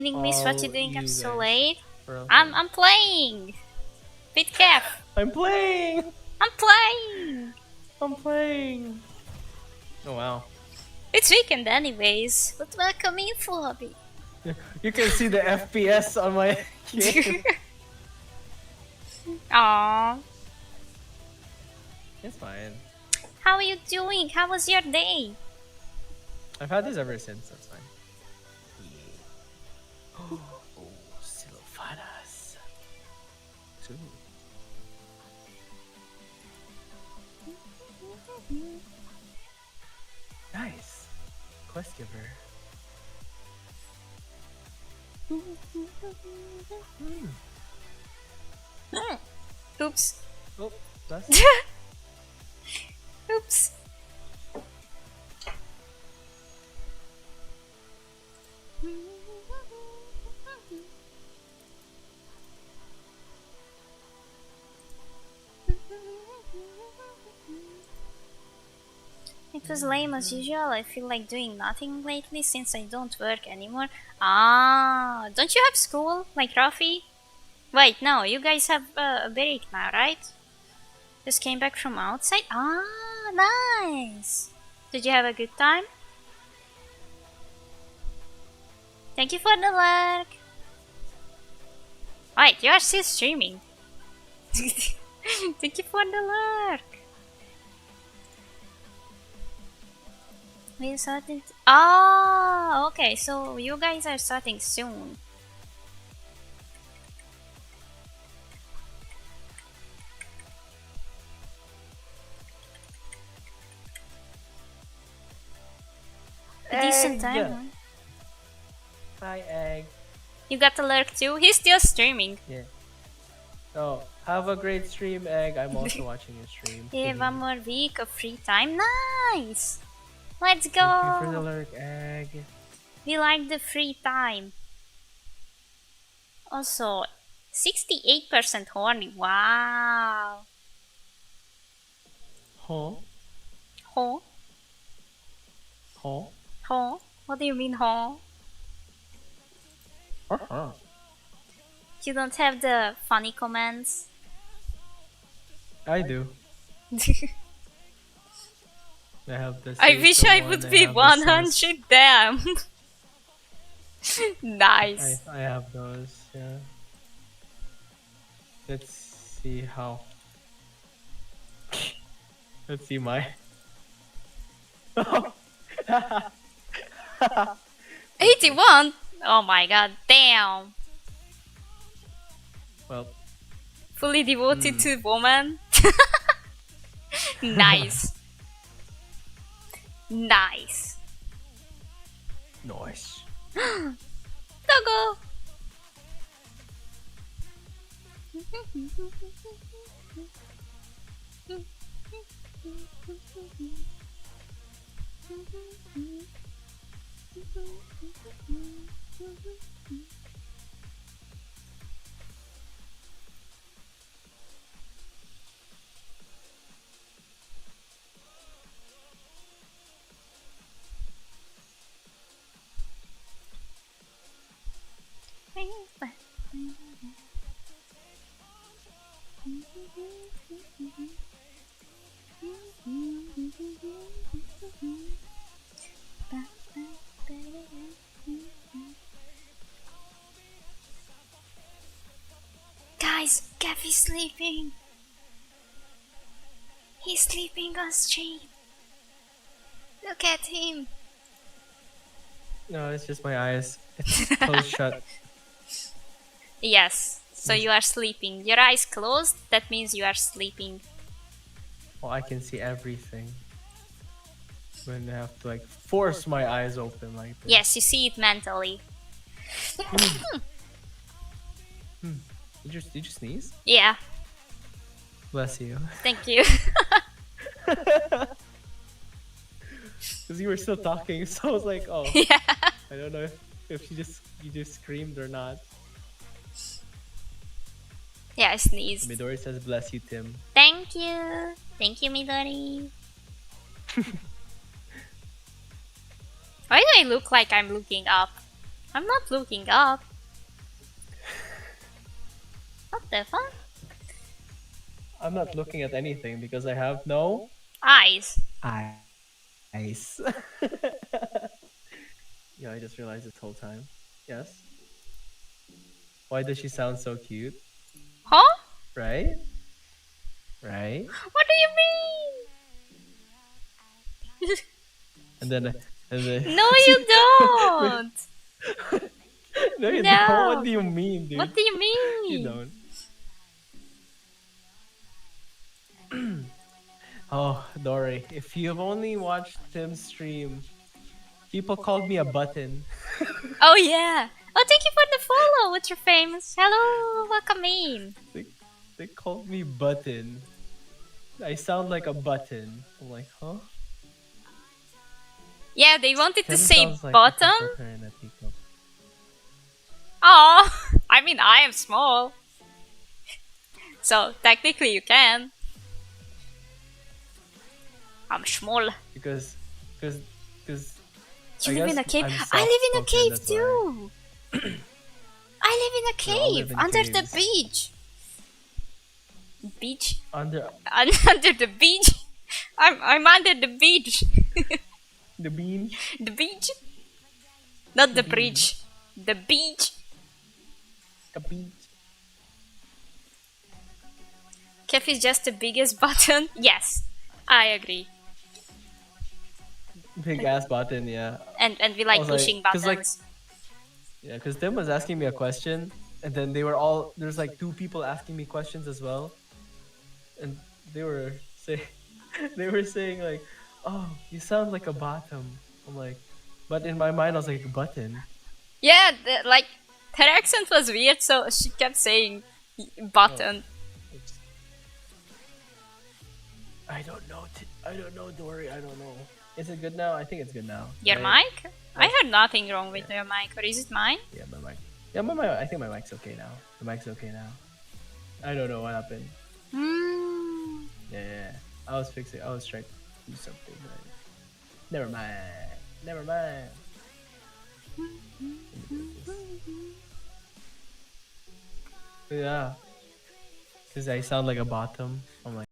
Miss, what you All doing you up so guys. late? For I'm playing. With Kev. I'm playing. I'm playing. I'm playing. Oh wow. It's weekend anyways. But welcome in for hobby. You can see the FPS on my game. Aww. It's fine. How are you doing? How was your day? I've had this ever since. That's fine. Yeah. Oh, silfadas. Ooh. Nice. Quest giver. Oops. Oh, that's Oops. It was lame as usual. I feel like doing nothing lately since I don't work anymore. Ah, don't you have school like Rafi? Wait, no, you guys have a break now, right? Just came back from outside. Ah, nice. Did you have a good time? Thank you for the lurk. Wait, you are still streaming. Thank you for the lurk. We're starting. Ah, okay. So you guys are starting soon. A decent time, huh? Hi, Egg. You got the lurk too? He's still streaming. Yeah. Oh, have a great stream, Egg. I'm also watching your stream. Yeah, one more week of free time. Nice! Let's go! Thank you for the lurk, Egg. We like the free time. Also, 68% horny. Wow! Huh? Huh? Huh? Huh? What do you mean, huh? Uh-huh. You don't have the funny comments? I do. I have the. I wish I would be 100, damn! Nice. I have those, yeah. Let's see how. Let's see my. 81? Oh my god, damn! Well. Fully devoted to woman? Nice. Nice. Nice. Doggo! Guys, Gavy's sleeping. He's sleeping on stream. Look at him. No, it's just my eyes. It's closed shut. Yes, so you are sleeping. Your eyes closed, that means you are sleeping. Well, I can see everything. When I have to like force my eyes open like this. Yes, you see it mentally. Did you sneeze? Yeah, Bless you. thank you. Because you were still talking, so I was like, oh. Yeah. I don't know if you just screamed or not. Yeah, I sneezed. Midori says, bless you, Tim. Thank you. Thank you, Midori. Why do I look like I'm looking up? I'm not looking up. What the fuck? I'm not looking at anything because I have no Eyes. eyes. Yeah, I just realized this whole time. Yes. Why does she sound so cute? Huh? Right? Right? What do you mean? And then, and then, No, you don't. no, you don't. What No. do you mean, What dude? do you You mean? don't. Oh, Dory, if you've only watched Tim's stream, people called me a button. Oh yeah. Oh, thank you for the follow. What's your famous? Hello, welcome in. They, they called me button. I sound like a button. I'm like, huh? Yeah, they wanted to Tim say sounds like a bottom. butter in a teacup. Oh, I mean I am small, so technically you can. I'm small. Because, because, because You I live in guess a cave. I'm I live in a soft-spoken. cave That's why too. I live in a we all live cave in under the caves. beach. Beach? Under Under the beach? I'm under the beach. the beach. The beach? Not the Beach. bridge. The beach. The beach. Kef is just the biggest button. Yes, I agree. Big ass button, yeah. And we I like was pushing like, cause buttons. yeah, cause Tim was asking me a question, and then they were all there's like two people asking me questions as well, and they were say, they were saying like, oh, you sound like a bottom. I'm like, but in my mind I was like a button. Yeah, like her accent was weird, so she kept saying button. Oops. I don't know. I don't know, Dory. I don't know. Is it good now? I think it's good now. Your right? mic? I heard nothing wrong with your mic, or is it mine? Yeah, my mic. Yeah, my mic. I think my mic's okay now. The mic's okay now. I don't know what happened. Hmm. Yeah. I was fixing. I was trying to do something. But never mind. Never mind. Let me put this. Yeah. Because I sound like a bottom. I'm like.